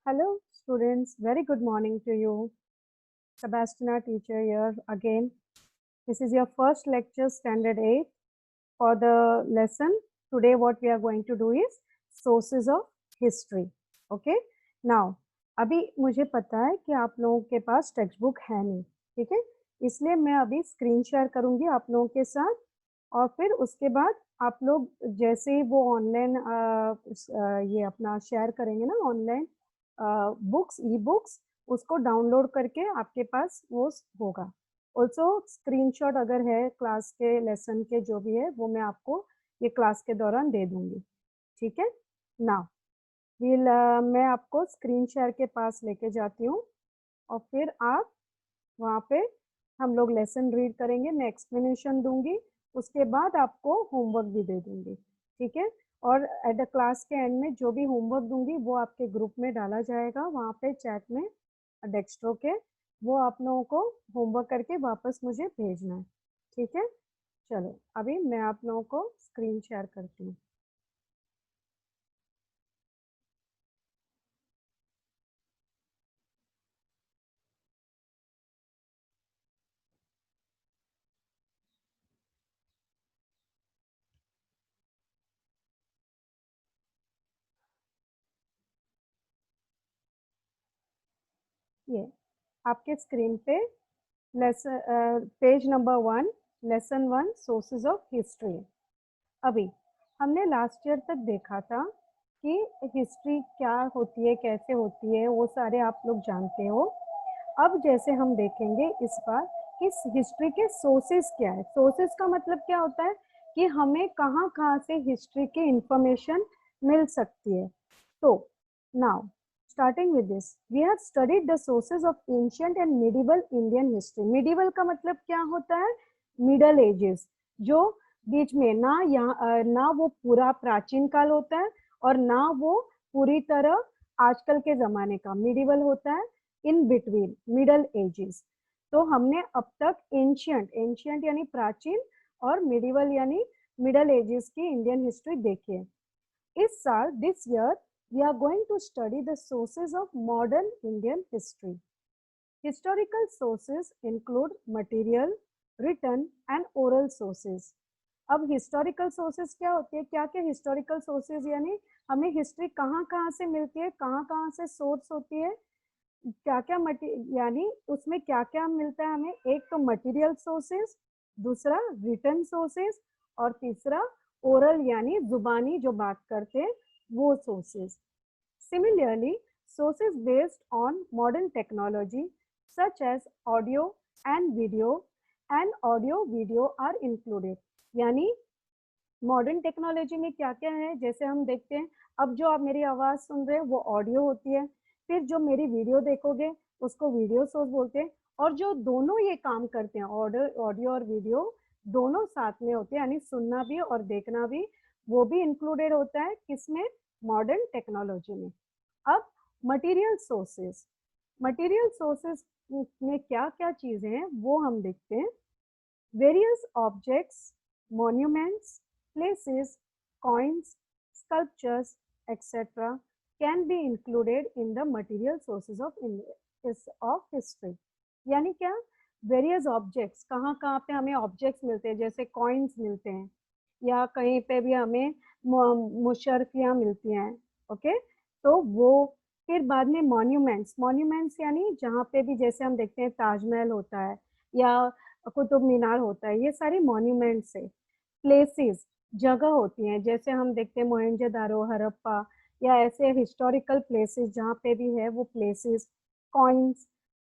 Hello, students. Very good morning to you. Sebastiana teacher here again. This is your first lecture, Standard 8. For the lesson, today what we are going to do is sources of history. Okay. Now, अभी मुझे पता है कि आप लोगों के पास text book है नहीं, ठीक है, इसलिए मैं अभी स्क्रीन शेयर करूंगी आप लोगों के साथ और फिर उसके बाद आप लोग जैसे ही वो ऑनलाइन ये अपना शेयर करेंगे ना ऑनलाइन बुक्स ई बुक्स उसको डाउनलोड करके आपके पास वो होगा। ऑल्सो स्क्रीनशॉट अगर है क्लास के लेसन के जो भी है वो मैं आपको ये क्लास के दौरान दे दूंगी, ठीक है। नाउ मैं आपको स्क्रीन शेयर के पास लेके जाती हूँ और फिर आप वहाँ पे हम लोग लेसन रीड करेंगे, मैं एक्सप्लेनेशन दूंगी, उसके बाद आपको होमवर्क भी दे दूंगी, ठीक है। और एट द क्लास के एंड में जो भी होमवर्क दूंगी वो आपके ग्रुप में डाला जाएगा, वहाँ पे चैट में डेस्कटॉप के, वो आप लोगों को होमवर्क करके वापस मुझे भेजना है, ठीक है। चलो अभी मैं आप लोगों को स्क्रीन शेयर करती हूँ। ये आपके स्क्रीन पे lesson page number 1, lesson 1 sources of history. अभी हमने लास्ट ईयर तक देखा था कि हिस्ट्री क्या होती है, कैसे होती है, वो सारे आप लोग जानते हो। अब जैसे हम देखेंगे इस बार कि हिस्ट्री के सोर्सेस क्या है। सोर्सेस का मतलब क्या होता है कि हमें कहाँ कहाँ से हिस्ट्री की इंफॉर्मेशन मिल सकती है। तो now starting with this we have studied the sources of ancient and medieval Indian history. Medieval का मतलब क्या होता है? मिडल एजेस, जो बीच में ना यहाँ ना वो पूरा प्राचीन काल होता है और ना वो पूरी तरह आजकल के जमाने का मिडिवल होता है, इन बिटवीन मिडल एजेस। तो हमने अब तक एंशियंट एंशियंट यानी प्राचीन और मिडिवल यानी मिडल एजेस की इंडियन हिस्ट्री देखी है। इस साल this year we are going to study the sources of modern Indian history. Historical sources include material, written and oral sources. अब हिस्टोरिकल सोर्सेज क्या होते हैं? क्या क्या हिस्टोरिकल सोर्सेज यानी हमें हिस्ट्री कहाँ कहाँ से मिलती है, कहाँ कहाँ से सोर्स होती है, क्या क्या यानी उसमें क्या क्या मिलता है हमें। एक तो मटेरियल सोर्सेज, दूसरा रिटन सोर्सेज और तीसरा ओरल यानी जुबानी जो बात करते हैं वो sources. Similarly, sources based on modern technology such as audio and video are included। यानी मॉडर्न टेक्नोलॉजी में क्या क्या है, जैसे हम देखते हैं अब जो आप मेरी आवाज सुन रहे हैं वो ऑडियो होती है, फिर जो मेरी वीडियो देखोगे उसको वीडियो सोर्स बोलते हैं, और जो दोनों ये काम करते हैं ऑडियो और वीडियो दोनों साथ में होते हैं, यानी सुनना भी और देखना भी, वो भी इंक्लूडेड होता है किसमें? मॉडर्न टेक्नोलॉजी में। अब मटेरियल सोर्सेस, मटेरियल सोर्सेस में क्या क्या चीजें हैं वो हम देखते हैं। Various objects, monuments, places, coins, sculptures, etc. can be included in the material sources of history। यानी क्या? वेरियस ऑब्जेक्ट्स, कहाँ कहाँ पे हमें ऑब्जेक्ट्स मिलते हैं, जैसे कॉइन्स मिलते हैं या कहीं पे भी हमें मुशर्फियाँ मिलती हैं, ओके। तो वो फिर बाद में मॉन्यूमेंट्स, मॉन्यूमेंट्स यानी जहाँ पे भी जैसे हम देखते हैं ताजमहल होता है या कुतुब मीनार होता है, ये सारी मॉन्यूमेंट्स है। प्लेसेस, जगह होती हैं, जैसे हम देखते हैं मोहनजोदारो, हड़प्पा या ऐसे हिस्टोरिकल प्लेसेस जहाँ पे भी है वो प्लेसेस। कॉइन्स,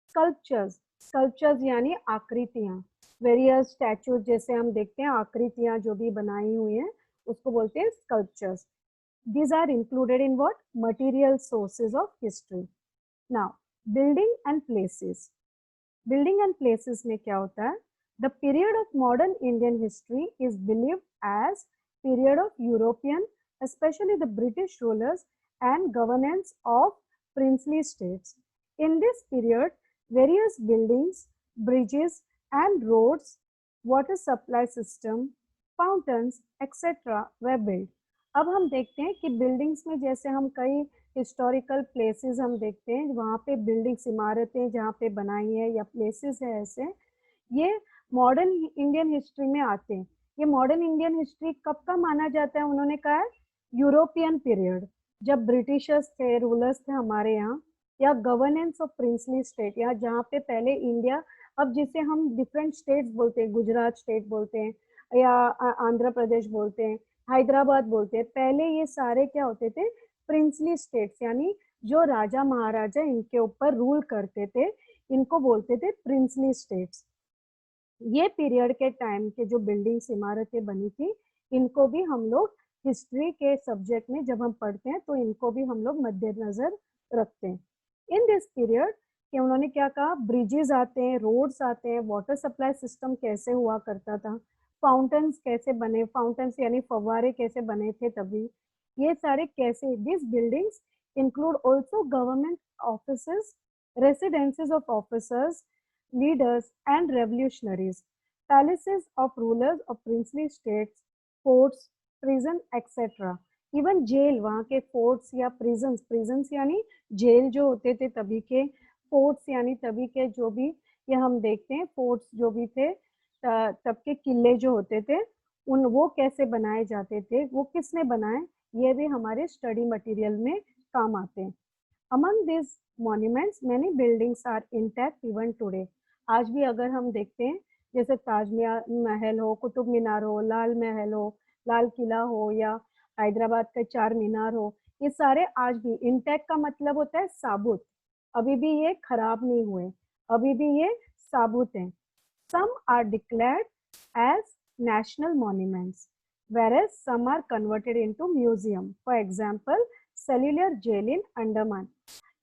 स्कल्पचर्स, स्कल्पचर्स यानी आकृतियाँ, वेरियस स्टैचूज जैसे हम देखते हैं आकृतियाँ जो भी बनाई हुई हैं उसको बोलते हैं sculptures. These are included in what? Material sources of history. Now, building and places. Building and places में क्या होता है? The period of modern Indian history is believed as period of European, especially the British rulers and governance of princely states. In this period, various buildings, bridges and roads, water supply system, fountains, etc. were built. अब हम देखते हैं कि buildings में जैसे हम कई historical places हम देखते हैं, वहाँ पे बिल्डिंग्स, इमारतें जहाँ पे बनाई है या प्लेसेस है ऐसे, ये मॉडर्न इंडियन हिस्ट्री में आते हैं। ये मॉडर्न इंडियन हिस्ट्री कब का माना जाता है? उन्होंने कहा है यूरोपियन पीरियड, जब ब्रिटिशर्स थे, रूलर्स थे हमारे यहाँ, या गवर्नेंस ऑफ प्रिंसली स्टेट, या जहाँ पे पहले इंडिया, अब जिसे हम डिफरेंट स्टेट्स बोलते हैं, गुजरात स्टेट बोलते हैं या आंध्र प्रदेश बोलते हैं, हैदराबाद बोलते हैं, पहले ये सारे क्या होते थे? प्रिंसली स्टेट्स, यानी जो राजा महाराजा इनके ऊपर रूल करते थे, इनको बोलते थे प्रिंसली स्टेट्स। ये पीरियड के टाइम के जो बिल्डिंग्स, इमारतें बनी थी, इनको भी हम लोग हिस्ट्री के सब्जेक्ट में जब हम पढ़ते हैं तो इनको भी हम लोग मद्देनजर रखते हैं। इन दिस पीरियड कि उन्होंने क्या कहा, ब्रिजेस आते हैं, रोड्स आते हैं, वाटर सप्लाई सिस्टम कैसे हुआ करता था, फाउंटेन्स कैसे बने, फाउंटेन्स यानी फव्वारे कैसे बने थे तभी, ये सारे कैसे, this buildings include also government offices, residences of officers, leaders and revolutionaries, palaces of rulers of princely states, forts, prison, etc. Even jail, वहाँ के फोर्ट्स या प्रिजन्स, प्रिजन्स यानी जेल जो होते थे तभी के, फोर्ट्स यानी तभी के जो भी, ये हम देखते हैं फोर्ट्स जो भी थे, तब के किले जो होते थे, उन वो कैसे बनाए जाते थे, वो किसने बनाए, ये भी हमारे स्टडी मटेरियल में काम आते हैं। Among these monuments, many buildings are intact even today. आज भी अगर हम देखते हैं, जैसे ताज महल हो, कुतुब मीनार हो, लाल महल हो, लाल किला हो, या हैदराबाद का चार मीनार हो, ये सारे आज भी इंटैक्ट का मतलब होता है साबुत, अभी भी ये खराब नहीं हुए, अभी भी ये साबुत हैं। Some are declared as national monuments, whereas some are converted into museum. For example, Cellular Jail in Andaman.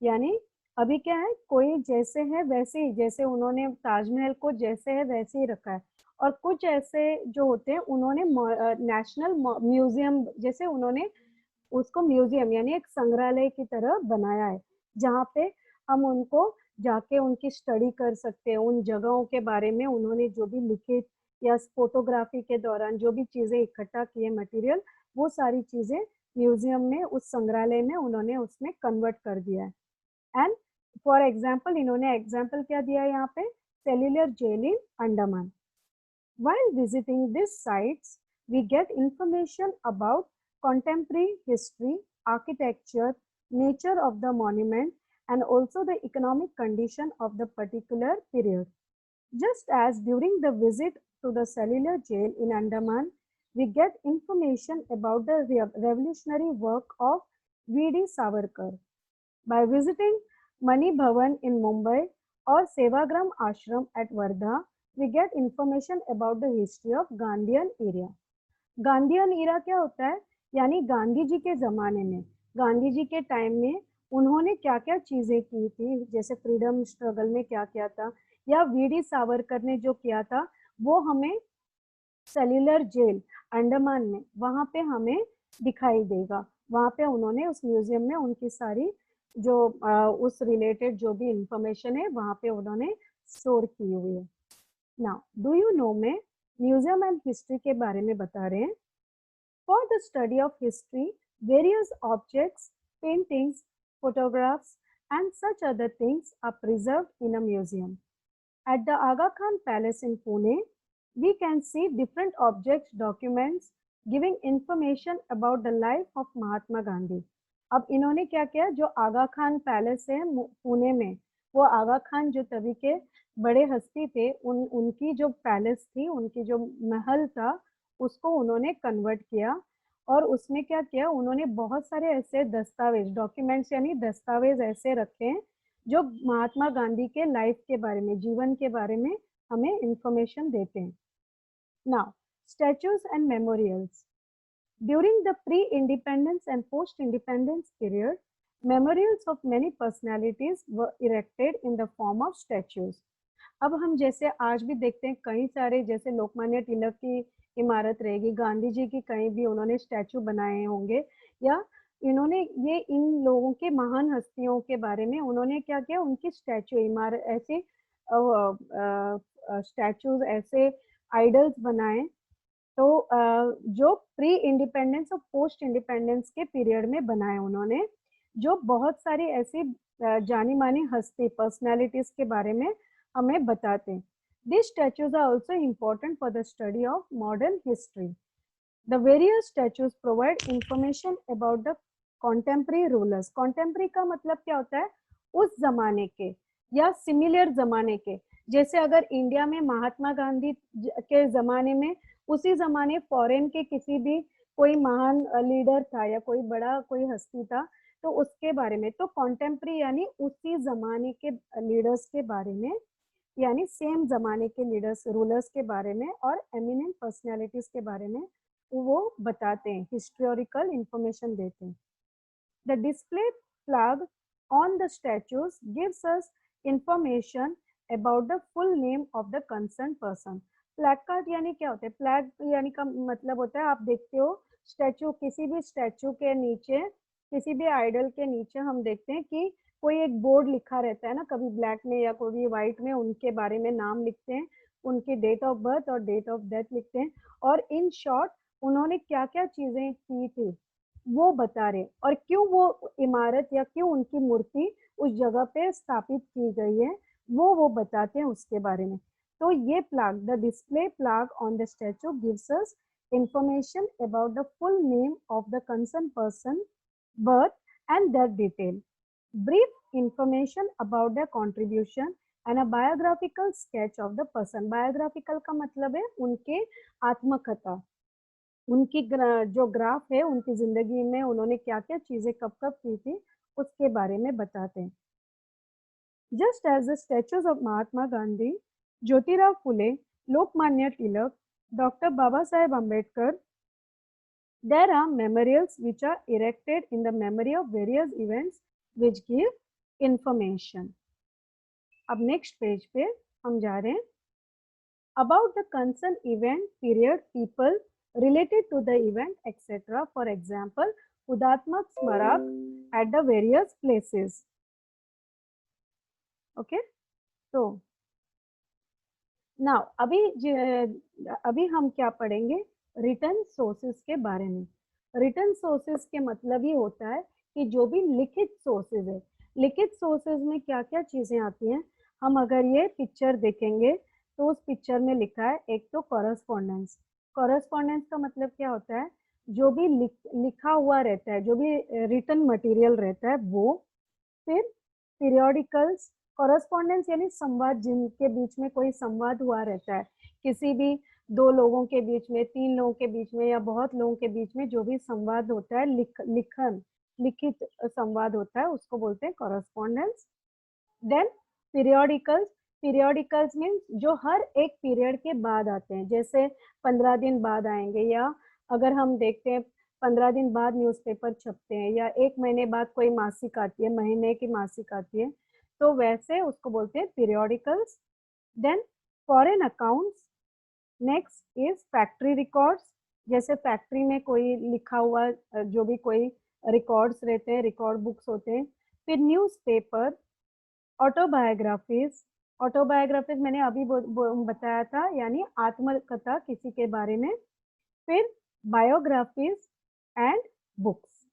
यानी अभी क्या है, कोई जैसे है वैसे ही, जैसे उन्होंने ताजमहल को जैसे है वैसे ही रखा है, और कुछ ऐसे जो होते हैं उन्होंने नेशनल म्यूजियम, जैसे उन्होंने उसको म्यूजियम यानी एक संग्रहालय की तरह बनाया है, जहाँ पे हम उनको जाके उनकी स्टडी कर सकते हैं, उन जगहों के बारे में उन्होंने जो भी लिखे या फोटोग्राफी के दौरान जो भी चीजें इकट्ठा किए मटेरियल, वो सारी चीजें म्यूजियम में, उस संग्रहालय में उन्होंने उसमें कन्वर्ट कर दिया है। एंड फॉर एग्जाम्पल, इन्होंने एग्जाम्पल क्या दिया है यहाँ पे, cellular jail in Andaman. While visiting these sites, we get information about contemporary history, architecture, nature of the monument, and also the economic condition of the particular period. Just as during the visit to the cellular jail in Andaman, we get information about the revolutionary work of V.D. Savarkar. By visiting Mani Bhavan in Mumbai or Sevagram Ashram at Wardha, we get information about the history of Gandhian era. Gandhian era क्या होता है, यानी गांधी जी के जमाने में, गांधी जी के time में उन्होंने क्या क्या चीजें की थी, जैसे फ्रीडम स्ट्रगल में क्या किया था, या वीडी सावरकर ने जो किया था, वो हमें सेल्यूलर जेल अंडमान में वहां पे हमें दिखाई देगा। वहां पे उन्होंने उस म्यूजियम में उनकी सारी जो उस रिलेटेड जो भी इंफॉर्मेशन है वहां पे उन्होंने स्टोर की हुई है। नाउ डू यू नो में म्यूजियम एंड हिस्ट्री के बारे में बता रहे हैं। For the study of history, various objects, paintings, photographs and such other things are preserved in a museum. At the Aga Khan Palace in Pune, we can see different objects, documents giving information about the life of Mahatma Gandhi. अब इन्होंने क्या किया, जो आगा Khan palace है पुणे में, वो आगा खान जो तभी के बड़े हस्ती थे, उनकी जो पैलेस थी, उनकी जो महल था, उसको उन्होंने कन्वर्ट किया, और उसमें क्या किया, उन्होंने बहुत सारे ऐसे दस्तावेज, डॉक्यूमेंट्स यानी दस्तावेज ऐसे रखे हैं जो महात्मा गांधी के लाइफ के बारे में, जीवन के बारे में हमें इंफॉर्मेशन देते हैं। Now statues and memorials. During the pre independence and post independence period, memorials of many personalities were erected in the form of statues. अब हम जैसे आज भी देखते हैं कई सारे, जैसे लोकमान्य तिलक की इमारत रहेगी, गांधी जी की कहीं भी उन्होंने स्टैचू बनाए होंगे, या इन्होंने ये इन लोगों के महान हस्तियों के बारे में उन्होंने क्या किया, उनकी स्टैचू, इमारत, ऐसे स्टैचूज, ऐसे आइडल्स बनाए, तो जो प्री इंडिपेंडेंस और पोस्ट इंडिपेंडेंस के पीरियड में बनाए उन्होंने, जो बहुत सारी ऐसी जानी मानी हस्ती पर्सनैलिटीज के बारे में हमें बताते हैं। These statues are also important for the study of modern history. The various statues provide information about the contemporary rulers. Contemporary का मतलब क्या होता है? उस जमाने के या सिमिलर जमाने के। जैसे अगर इंडिया में महात्मा गांधी के जमाने में, उसी जमाने फॉरेन के किसी भी कोई महान लीडर था या कोई बड़ा कोई हस्ती था, तो उसके बारे में। तो कॉन्टेम्पररी यानी उसी जमाने के लीडर्स के बारे में, यानी सेम जमाने के लीडर्स रूलर्स के बारे में और एमिनेंट पर्सनालिटीज के बारे में वो बताते हैं, हिस्टोरिकल इंफॉर्मेशन देते हैं। The display flag on the statues gives us information about the full name of the concern person. Flag card यानी क्या होता है? फ्लैग यानी का मतलब होता है, आप देखते हो स्टैचू, किसी भी स्टैचू के नीचे, किसी भी आइडल के नीचे हम देखते हैं कि कोई एक बोर्ड लिखा रहता है ना, कभी ब्लैक में या कोई व्हाइट में, उनके बारे में नाम लिखते हैं, उनकी डेट ऑफ बर्थ और डेट ऑफ डेथ लिखते हैं, और इन शॉर्ट उन्होंने क्या क्या चीजें की थी वो बता रहे, और क्यों वो इमारत या क्यों उनकी मूर्ति उस जगह पे स्थापित की गई है वो बताते हैं उसके बारे में। तो ये plaque, the display plaque on the statue gives us information about the full name of the concerned person, birth and their detail, brief information about their contribution and a biographical sketch of the person. Biographical का मतलब है उनके आत्मकथा, उनकी जो graph है, उनकी जिंदगी में उन्होंने क्या क्या चीजें कब कब की थी उसके बारे में बताते हैं। Just as the statues of Mahatma Gandhi, Jyotirao Phule, Lokmanya Tilak, Dr. Babasaheb Ambedkar, there are memorials which are erected in the memory of various events which give information. अब next page पे हम जा रहे हैं। About the concerned event, period, people related to the event, etc. For example, Hudatmak Smarak at the various places. Okay, so now अभी हम क्या पढ़ेंगे? रिटर्न सोर्सेस के बारे में। रिटर्न सोर्सेस के मतलब ये होता है कि जो भी लिखित सोर्सेज है, लिखित सोर्सेज में क्या क्या चीजें आती हैं। हम अगर ये पिक्चर देखेंगे तो उस पिक्चर में लिखा है एक तो कॉरेस्पॉन्डेंस। कॉरेस्पॉन्डेंस का मतलब क्या होता है? जो भी लिखा हुआ रहता है, जो भी रिटर्न मटेरियल रहता है वो। फिर पीरियोडिकल्स, कॉरेस्पॉन्डेंस यानी संवाद, जिनके बीच में कोई संवाद हुआ रहता है, किसी भी दो लोगों के बीच में, तीन लोगों के बीच में या बहुत लोगों के बीच में जो भी संवाद होता है, लिखित संवाद होता है, उसको बोलते हैं correspondence. Then periodicals, periodicals means जो हर एक पीरियड के बाद आते हैं, जैसे 15 दिन बाद आएंगे, या अगर हम देखते हैं 15 दिन बाद न्यूज़पेपर छपते हैं, या एक महीने बाद कोई मासिक आती है, महीने की मासिक आती है, तो वैसे उसको बोलते हैं periodicals. Then foreign accounts, next is factory records, जैसे फैक्ट्री में कोई लिखा हुआ जो भी कोई रिकॉर्ड्स रहते हैं, रिकॉर्ड बुक्स होते हैं। फिर न्यूज़पेपर, ऑटोबायोग्राफीज, ऑटोबायोग्राफीज मैंने अभी बताया था, यानी आत्मकथा किसी के बारे में। फिर बायोग्राफीज एंड बुक्स,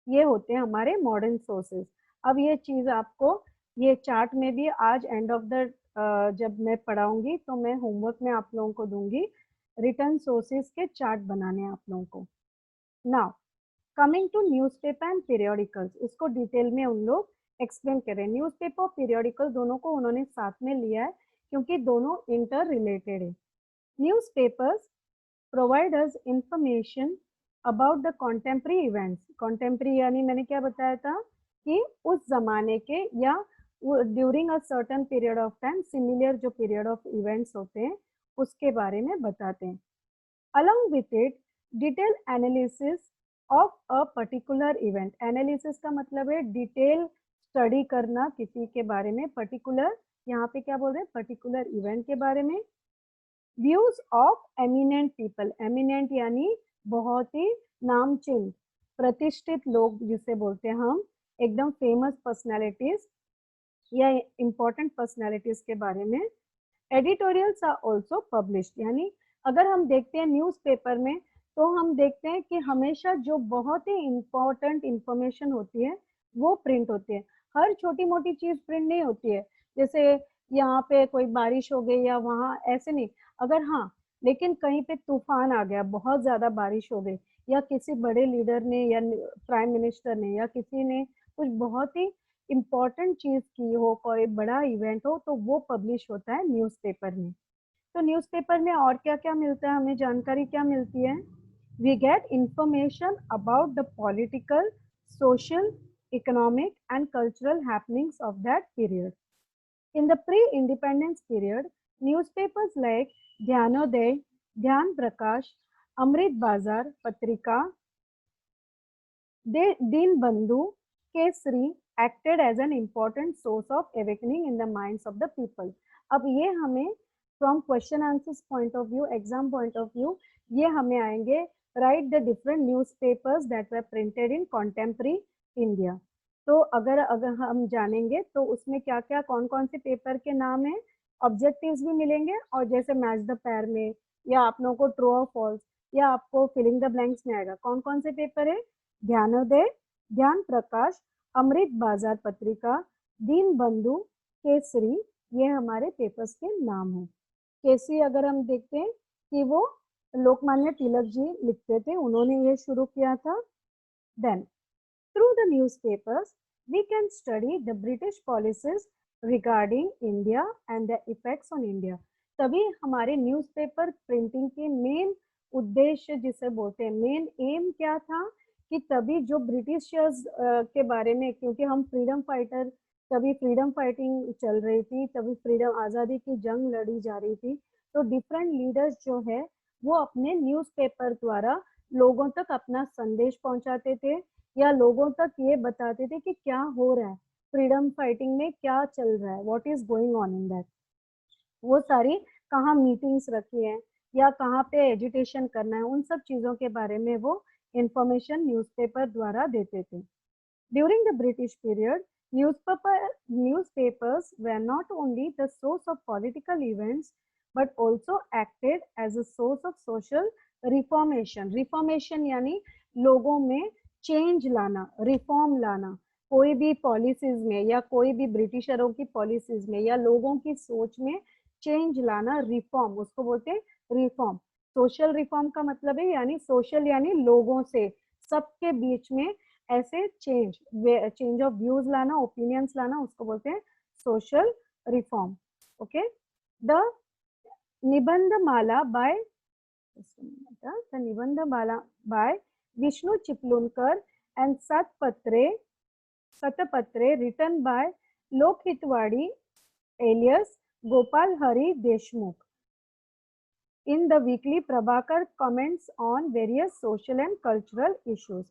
ये होते हैं हमारे मॉडर्न सोर्सेज। अब ये चीज आपको ये चार्ट में भी आज एंड ऑफ द जब मैं पढ़ाऊंगी तो मैं होमवर्क में आप लोगों को दूंगी, रिटर्न सोर्सेज के चार्ट बनाने आप लोगों को। Now coming to newspaper and periodicals, इसको डिटेल में उन लोग एक्सप्लेन करें। न्यूज़पेपर और पीरियोडिकल दोनों को उन्होंने साथ में लिया है क्योंकि दोनों इंटर रिलेटेड है। Newspapers provide us information about the contemporary events. Contemporary यानी मैंने क्या बताया था कि उस जमाने के या during a certain period of time, similar जो पीरियड ऑफ इवेंट्स होते हैं उसके बारे में बताते हैं। Along with it detail analysis of a particular event. Analysis का मतलब है डिटेल स्टडी करना किसी के बारे में, पर्टिकुलर, यहाँ पे क्या बोल रहे हैं? पर्टिकुलर इवेंट के बारे में। Views of eminent people, eminent यानी बहुत ही नामचीन, प्रतिष्ठित लोग जिसे बोलते हैं हम, एकदम फेमस पर्सनालिटीज या इम्पोर्टेंट पर्सनालिटीज के बारे में। एडिटोरियल्स आर ऑल्सो पब्लिश्ड, यानी अगर हम देखते हैं न्यूज़पेपर में तो हम देखते हैं कि हमेशा जो बहुत ही इम्पोर्टेंट इंफॉर्मेशन होती है वो प्रिंट होती है। हर छोटी मोटी चीज प्रिंट नहीं होती है, जैसे यहाँ पे कोई बारिश हो गई या वहाँ, ऐसे नहीं। अगर हाँ, लेकिन कहीं पे तूफान आ गया, बहुत ज्यादा बारिश हो गई, या किसी बड़े लीडर ने या प्राइम मिनिस्टर ने या किसी ने कुछ बहुत ही इम्पोर्टेंट चीज की हो, कोई बड़ा इवेंट हो, तो वो पब्लिश होता है न्यूज़पेपर में। तो न्यूज़पेपर में और क्या क्या मिलता है, हमें जानकारी क्या मिलती है? We get information about the political, social, economic and cultural happenings of that period. In the pre-independence period, newspapers like Dhyanoday, Dhyan Prakash, Amrit Bazar, Patrika, Deenbandhu, Kesari acted as an important source of awakening in the minds of the people. अब ये हमें from question answers point of view, exam point of view, ये हमें आएंगे write the different newspapers that were printed in contemporary India. तो अगर हम जानेंगे तो उसमें क्या क्या कौन कौन से पेपर के नाम है, ऑब्जेक्टिव्स भी मिलेंगे, और जैसे मैच द पैर में या आप लोगों को ट्रू और फॉल्स या आपको फिलिंग द ब्लैंक्स में आएगा कौन कौन से पेपर है। ध्यानोदय, ज्ञान प्रकाश, अमृत बाजार पत्रिका, दीन बंधु, केसरी, ये हमारे पेपर्स के नाम हैं। केसरी अगर हम देखते हैं कि वो लोकमान्य तिलक जी लिखते थे, उन्होंने ये शुरू किया था। Then through the newspapers we can study the British policies regarding India and the effects on India. तभी हमारे न्यूज़पेपर प्रिंटिंग के मेन उद्देश्य जिसे बोलते हैं, मेन एम क्या था कि तभी जो ब्रिटिशर्स के बारे में, क्योंकि हम फ्रीडम फाइटर, तभी फ्रीडम फाइटिंग चल रही थी, तभी फ्रीडम आज़ादी की जंग लड़ी जा रही थी, तो डिफरेंट लीडर्स जो है वो अपने न्यूज़पेपर द्वारा लोगों तक अपना संदेश पहुंचाते थे या लोगों तक ये बताते थे कि क्या हो रहा है फ्रीडम फाइटिंग में, क्या चल रहा है, what is going on in that. वो सारी कहाँ मीटिंग्स रखी है या कहाँ पे एजुटेशन करना है, उन सब चीजों के बारे में वो इंफॉर्मेशन न्यूज़पेपर द्वारा देते थे। During the British period, newspapers were not only the source of political events but also acted as a source of social reformation. Reformation यानी लोगों में चेंज लाना, रिफॉर्म लाना, कोई भी पॉलिसीज में या कोई भी ब्रिटिशरों की पॉलिसीज में या लोगों की सोच में चेंज लाना, रिफॉर्म, उसको बोलते हैं रिफॉर्म। सोशल रिफॉर्म का मतलब है यानी सोशल यानी लोगों से, सबके बीच में ऐसे चेंज ऑफ व्यूज लाना, ओपिनियंस लाना, उसको बोलते हैं social reform. Okay, the Nibandhmala by Vishnu Chiplunkar and Satpatre written by Lokhitwadi alias Gopal Hari Deshmukh in the weekly Prabhakar comments on various social and cultural issues.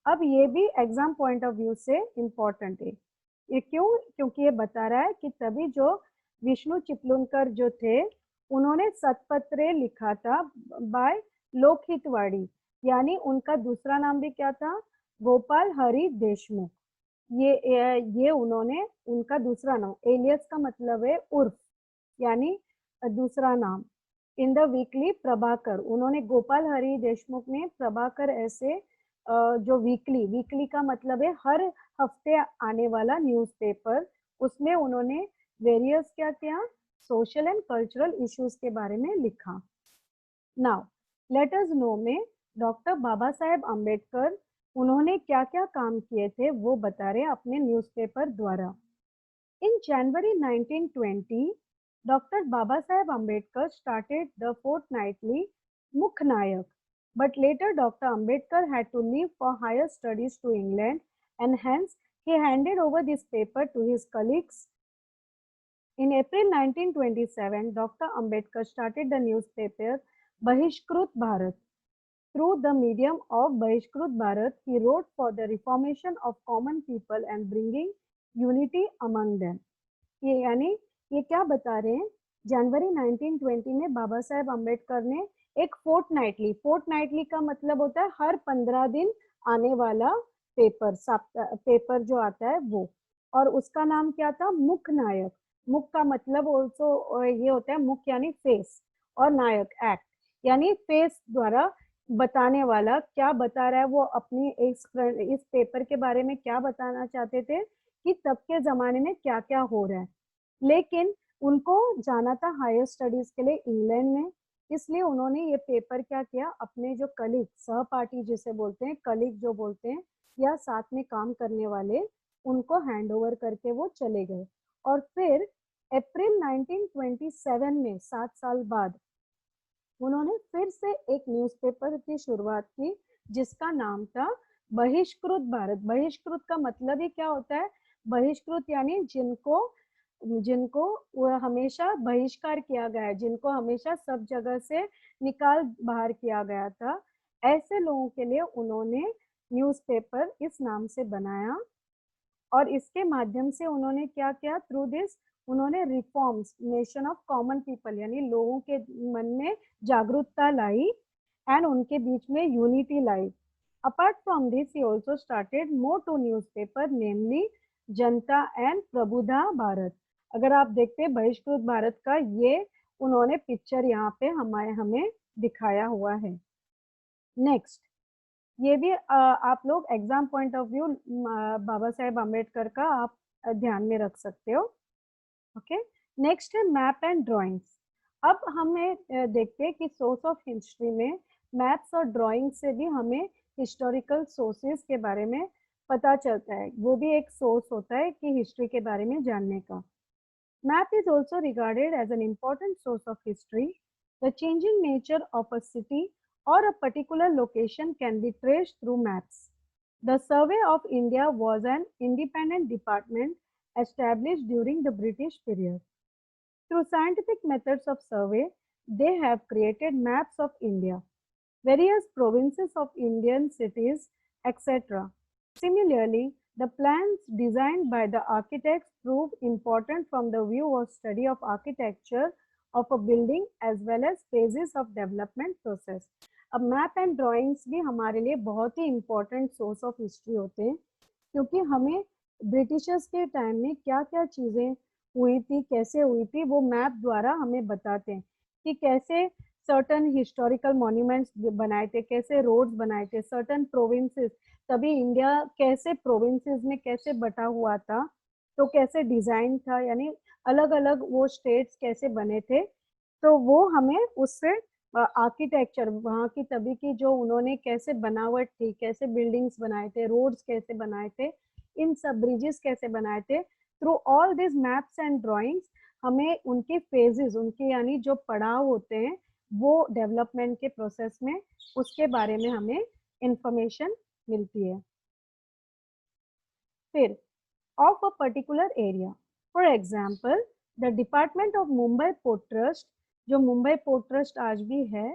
अब ये भी एग्जाम पॉइंट ऑफ व्यू से इम्पोर्टेंट है। ये क्यों? क्योंकि ये बता रहा है कि तभी जो विष्णु चिपलुनकर जो थे उन्होंने सतपत्रे लिखा था बाय लोकहितवाड़ी, यानी उनका दूसरा नाम भी क्या था, गोपाल हरि देशमुख। ये उन्होंने उनका दूसरा नाम, एलियस का मतलब है उर्फ यानी दूसरा नाम, इन द वीकली प्रभाकर, उन्होंने गोपाल हरि देशमुख ने प्रभाकर ऐसे जो वीकली का मतलब है हर हफ्ते आने वाला न्यूज़पेपर, उसमें उन्होंने वेरियस क्या किया, सोशल एंड कल्चरल इश्यूज के बारे में लिखा। नाउ लेट अस नो में डॉक्टर बाबा साहेब अम्बेडकर उन्होंने क्या क्या काम किए थे वो बता रहे अपने न्यूज़पेपर द्वारा। इन जनवरी 1920 Dr. Baba Saheb Ambedkar started the fortnightly Mukhnayak, but later Dr. Ambedkar had to leave for higher studies to England, and hence he handed over this paper to his colleagues. In April 1927, Dr. Ambedkar started the newspaper Bahishkrut Bharat. Through the medium of Bahishkrut Bharat, he wrote for the reformation of common people and bringing unity among them. ये यानी ये क्या बता रहे हैं, जनवरी 1920 में बाबा साहेब अम्बेडकर ने एक फोर्टनाइटली का मतलब होता है हर 15 दिन आने वाला पेपर जो आता है वो, और उसका नाम क्या था, मुख नायक। मुख का मतलब ऑल्सो ये होता है, मुख यानी फेस और नायक एक्ट, यानी फेस द्वारा बताने वाला क्या बता रहा है, वो अपनी इस पेपर के बारे में क्या बताना चाहते थे कि तब के जमाने में क्या क्या हो रहा है। लेकिन उनको जाना था हायर स्टडीज के लिए इंग्लैंड में, इसलिए उन्होंने ये पेपर क्या किया, अपने जो कलीग, सहपाठी जिसे बोलते हैं, कलीग जो बोलते हैं, या साथ में काम करने वाले, उनको हैंड ओवर करके वो चले गए। और फिर अप्रैल 1927 में, 7 साल बाद, उन्होंने फिर से एक न्यूज़पेपर की शुरुआत की जिसका नाम था बहिष्कृत भारत। बहिष्कृत का मतलब ही क्या होता है? बहिष्कृत यानी जिनको जिनको वो हमेशा बहिष्कार किया गया है, जिनको हमेशा सब जगह से निकाल बाहर किया गया था, ऐसे लोगों के लिए उन्होंने न्यूज़पेपर इस नाम से बनाया। और इसके माध्यम से उन्होंने क्या किया, थ्रू दिस उन्होंने reforms nation of common people, यानी लोगों के मन में जागरूकता लाई एंड उनके बीच में यूनिटी लाई। Apart from this he also started more two newspaper, namely Janata and प्रबुद्धा Bharat. अगर आप देखते हैं बहिष्कृत भारत का, ये उन्होंने पिक्चर यहाँ पे हमें दिखाया हुआ है। नेक्स्ट, ये भी आप लोग exam point of view Baba Saheb Ambedkar का आप ध्यान में रख सकते हो। ओके, नेक्स्ट है मैप एंड ड्राइंग्स। अब हमें देखते हैं कि सोर्स ऑफ हिस्ट्री में मैप्स और ड्राइंग से भी हमें हिस्टोरिकल सोर्सेज के बारे में पता चलता है, वो भी एक सोर्स होता है कि हिस्ट्री के बारे में जानने का। Map is also regarded as an important source of history. The changing nature of a city or a particular location can be traced through maps. The Survey of India was an independent department established during the British period. Through scientific methods of survey, they have created maps of India, various provinces of Indian cities, etc. Similarly, the plans designed by the architects prove important from the view of study of architecture of a building as well as phases of development process. अब map and drawings भी हमारे लिए बहुत ही important source of history होते हैं, क्योंकि हमें Britishers के टाइम में क्या क्या चीज़ें हुई थी, कैसे हुई थी, वो मैप द्वारा हमें बताते हैं कि कैसे सर्टन हिस्टोरिकल मॉन्यूमेंट्स बनाए थे, कैसे रोड्स बनाए थे, सर्टन प्रोविंसेस, तभी इंडिया कैसे प्रोविंसेस में कैसे बटा हुआ था, तो कैसे डिजाइन था, यानी अलग अलग वो स्टेट्स कैसे बने थे, तो वो हमें उससे आर्किटेक्चर वहाँ की तभी की जो उन्होंने कैसे बनावट थी, कैसे बिल्डिंग्स बनाए थे, रोड्स कैसे बनाए थे, इन सब ब्रिजेस कैसे बनाए थे, through all this maps and drawings हमें उनके फेजेस, उनके यानी जो पड़ाव होते हैं वो डेवलपमेंट के प्रोसेस में, उसके बारे में हमें इंफॉर्मेशन मिलती है। फिर of a particular area, for example the department of Mumbai port trust, जो मुंबई पोर्ट ट्रस्ट आज भी है,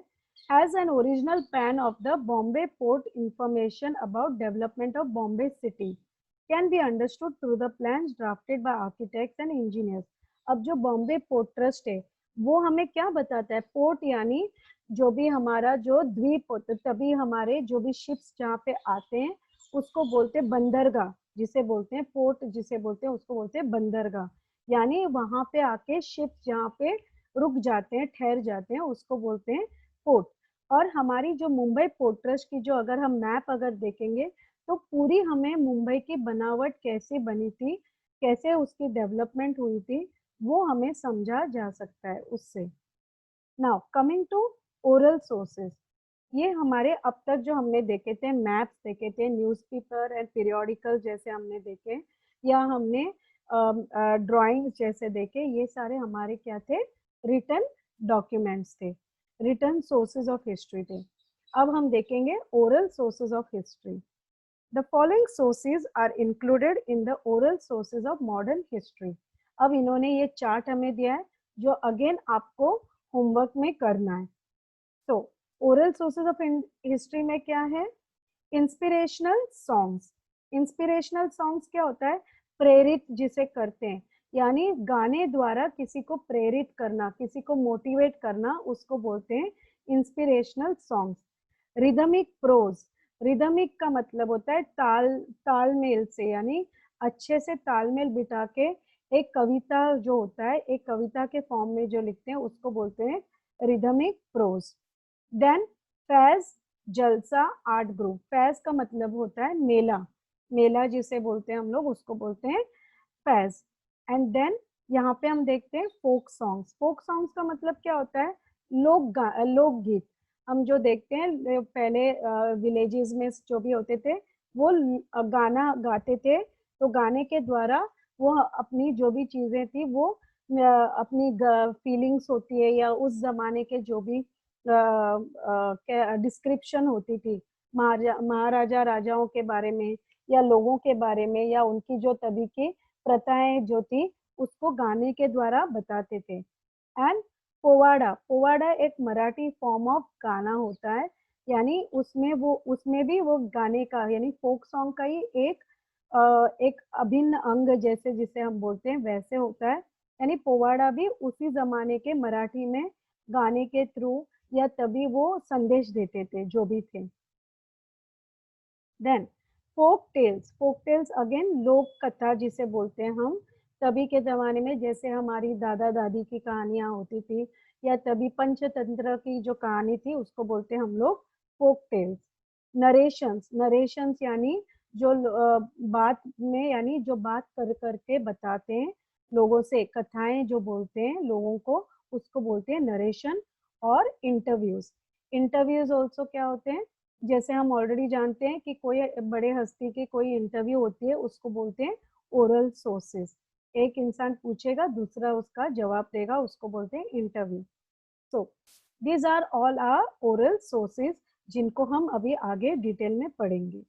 has an original plan of the Bombay port information about development of Bombay city can be understood through the plans drafted bye architects and engineers. अब जो Bombay port trust है वो हमें क्या बताता है, पोर्ट यानी जो भी हमारा जो द्वीप होता है, तभी हमारे जो भी शिप्स जहाँ पे आते हैं उसको बोलते हैं बंदरगाह, जिसे बोलते हैं पोर्ट, जिसे बोलते हैं उसको बोलते हैं बंदरगाह, यानी वहां पे आके शिप जहाँ पे रुक जाते हैं, ठहर जाते हैं, उसको बोलते हैं पोर्ट। और हमारी जो मुंबई पोर्ट ट्रस्ट की जो अगर हम मैप अगर देखेंगे तो पूरी हमें मुंबई की बनावट कैसे बनी थी, कैसे उसकी डेवलपमेंट हुई थी, वो हमें समझा जा सकता है उससे। Now coming to oral sources, ये हमारे अब तक जो हमने देखे थे, मैप्स देखे थे, न्यूज़पेपर एंड पीरियोडिकल जैसे हमने देखे, या हमने ड्राइंग जैसे देखे, ये सारे हमारे क्या थे, रिटन डॉक्यूमेंट्स थे, रिटन सोर्सेज ऑफ हिस्ट्री थे। अब हम देखेंगे oral sources of history. The following sources are included in the oral sources of modern history. अब इन्होंने ये चार्ट हमें दिया है जो अगेन आपको होमवर्क में करना है। तो ओरल सोर्सेज ऑफ हिस्ट्री में क्या है, इंस्पिरेशनल सॉन्ग्स। इंस्पिरेशनल सॉन्ग्स क्या होता है, प्रेरित जिसे करते हैं, यानी गाने द्वारा किसी को प्रेरित करना, किसी को मोटिवेट करना, उसको बोलते हैं inspirational songs. Rhythmic prose, rhythmic का मतलब होता है तालमेल से, यानी अच्छे से तालमेल बिठा के एक कविता जो होता है, एक कविता के फॉर्म में जो लिखते हैं उसको बोलते हैं रिदमिक प्रोज। देन फ्रेज जलसा आर्ट ग्रुप। फैज का मतलब होता है मेला, मेला जिसे बोलते हैं हम लोग उसको बोलते हैं फैज। एंड देन यहाँ पे हम देखते हैं फोक सॉन्ग्स। फोक सॉन्ग्स का मतलब क्या होता है? लोकगीत। हम जो देखते हैं पहले विलेजेस में जो भी होते थे वो गाना गाते थे, तो गाने के द्वारा वो अपनी जो भी चीजें थी वो अपनी फीलिंग्स होती है या उस जमाने के जो भी डिस्क्रिप्शन होती थी महाराजा राजाओं के बारे में या लोगों के बारे में या उनकी जो तभी की प्रथाएं जो थी उसको गाने के द्वारा बताते थे। एंड पोवाड़ा, पोवाड़ा एक मराठी फॉर्म ऑफ गाना होता है, यानी उसमें भी वो गाने का यानी फोक सॉन्ग का ही एक अभिन्न अंग जैसे जिसे हम बोलते हैं वैसे होता है। यानी पोवाड़ा भी उसी जमाने के मराठी में गाने के थ्रू या तभी वो संदेश देते थे जो भी थे। Then folk tales, folk tales again लोक कथा जिसे बोलते हैं हम। तभी के जमाने में जैसे हमारी दादा दादी की कहानियां होती थी या तभी पंचतंत्र की जो कहानी थी उसको बोलते हैं हम लोग फोक टेल्स। नरेशंस, नरेशंस यानी जो बात में यानी जो बात कर करके बताते हैं लोगों से, कथाएं जो बोलते हैं लोगों को उसको बोलते हैं नरेशन। और इंटरव्यूज, इंटरव्यूज ऑल्सो क्या होते हैं? जैसे हम ऑलरेडी जानते हैं कि कोई बड़े हस्ती की कोई इंटरव्यू होती है उसको बोलते हैं ओरल सोर्सेस। एक इंसान पूछेगा दूसरा उसका जवाब देगा, उसको बोलते हैं interview. So these are all are oral sources जिनको हम अभी आगे डिटेल में पढ़ेंगे।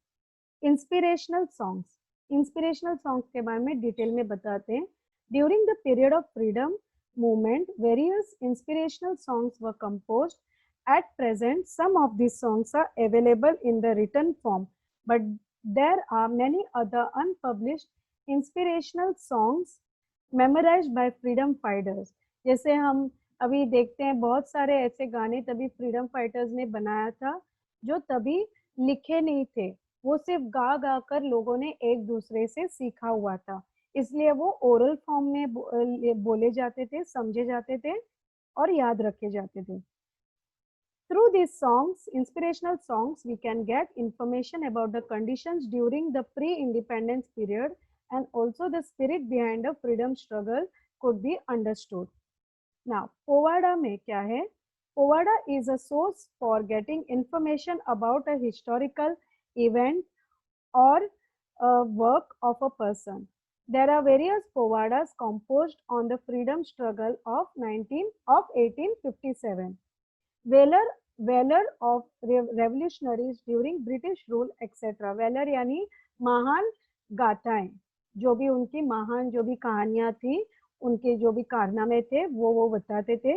इंस्पिरेशनल सॉन्ग्स, इंस्पिरेशनल सॉन्ग्स के बारे में डिटेल में बताते हैं। During the period of freedom movement various inspirational songs were composed. At present, some of these songs are available in the written form, but there are many other unpublished inspirational songs memorized by freedom fighters. जैसे हम अभी देखते हैं बहुत सारे ऐसे गाने तभी फ्रीडम फाइटर्स ने बनाया था जो तभी लिखे नहीं थे, वो सिर्फ गा गा कर लोगों ने एक दूसरे से सीखा हुआ था, इसलिए वो ओरल फॉर्म में बोले जाते थे, समझे जाते थे और याद रखे जाते थे। Through these songs, inspirational songs, we can get information about the conditions during the pre-independence period, and also the spirit behind the freedom struggle could be understood. Now, Povada में क्या है? Povada is a source for getting information about a historical event or a work of a person. There are various Povadas composed on the freedom struggle of 1857. Valor of revolutionaries during British rule etc. Valor यानी महान गाथाएं, जो भी उनकी महान जो भी कहानियां थी, उनके जो भी कारनामे थे वो बताते थे।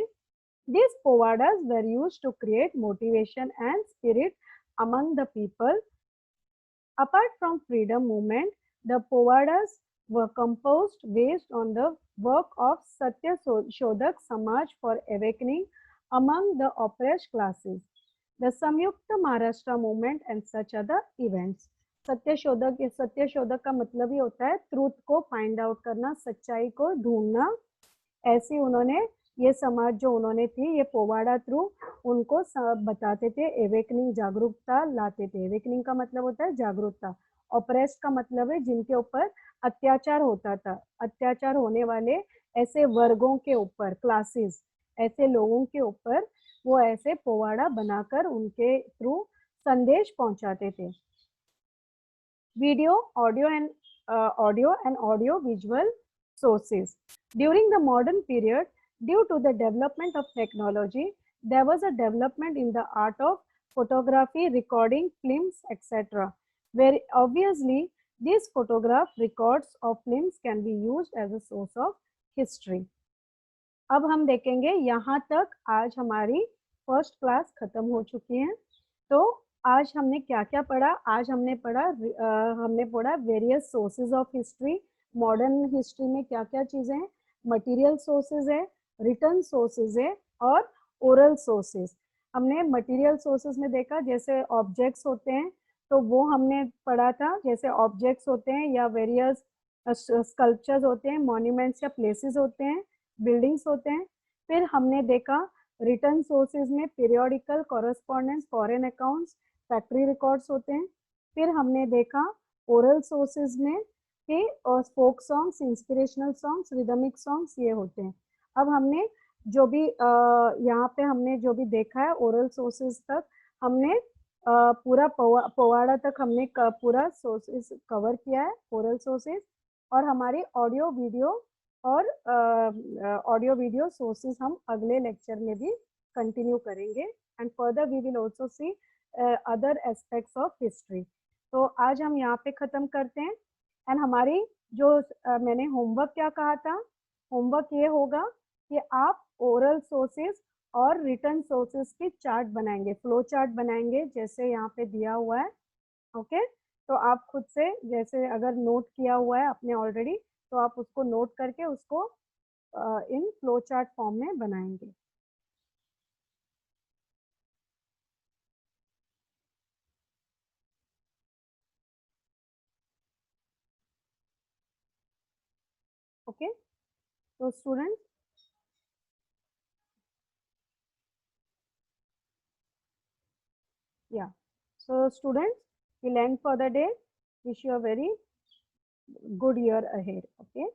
These povadas were used to create motivation and spirit among the people. Apart from freedom movement, the povadas were composed based on the work of Satya Shodhak Samaj for awakening among the oppressed classes, the Samyukta Maharashtra movement and such other events. सत्य शोधक का मतलब ही होता है truth को find out करना, सच्चाई को ढूंढना। ऐसी उन्होंने ये समाज जो उन्होंने थी ये पोवाड़ा थ्रू उनको बताते थे, एवेकनिंग जागरूकता लाते थे। एवेकनिंग का मतलब होता है जागरूकता, ऑपरेस्ट का मतलब है जिनके ऊपर अत्याचार होता था, अत्याचार होने वाले ऐसे वर्गों के ऊपर, क्लासेस, ऐसे लोगों के ऊपर वो ऐसे पोवाड़ा बनाकर उनके थ्रू संदेश पहुंचाते थे। Video, audio and audio visual sources. During the modern period, due to the development of technology, there was a development in the art of photography, recording, films, etc. Where obviously these photograph records of films can be used as a source of history. अब हम देखेंगे यहाँ तक आज हमारी first class खत्म हो चुकी है। तो आज हमने क्या क्या पढ़ा? आज हमने पढ़ा various sources of history. Modern history में क्या क्या चीजें हैं? मटेरियल सोर्सेज है, रिटर्न सोर्सेज है और ओरल सोर्सेज। हमने मटेरियल सोर्सेज में देखा जैसे ऑब्जेक्ट्स होते हैं तो वो हमने पढ़ा था, जैसे ऑब्जेक्ट्स होते हैं या वेरियस स्कल्पचर्स होते हैं, मॉन्यूमेंट्स या प्लेसेस होते हैं, बिल्डिंग्स होते हैं। फिर हमने देखा रिटर्न सोर्सेज में periodical, correspondence, foreign accounts, factory records होते हैं। फिर हमने देखा ओरल सोर्सेज में कि folk songs, inspirational songs, rhythmic songs ये होते हैं। अब हमने जो भी यहाँ पे हमने जो भी देखा है ओरल सोर्सेज तक हमने पूरा पोवाड़ा तक हमने पूरा सोर्सेज कवर किया है, ओरल सोर्सेज। और हमारी ऑडियो वीडियो और ऑडियो वीडियो सोर्सेज हम अगले लेक्चर में भी कंटिन्यू करेंगे। And further we will also see other aspects of history. तो आज हम यहाँ पे ख़त्म करते हैं। एंड हमारी जो मैंने होमवर्क क्या कहा था, होमवर्क ये होगा कि आप ओरल सोर्सेज और रिटर्न सोर्सेज की चार्ट बनाएंगे, फ्लो चार्ट बनाएंगे जैसे यहाँ पे दिया हुआ है। ओके, तो आप खुद से जैसे अगर नोट किया हुआ है आपने ऑलरेडी, तो आप उसको नोट करके उसको इन फ्लो चार्ट फॉर्म में बनाएंगे। ओके, तो student, yeah, so students, we'll end for the day. Wish you a very good year ahead. Okay.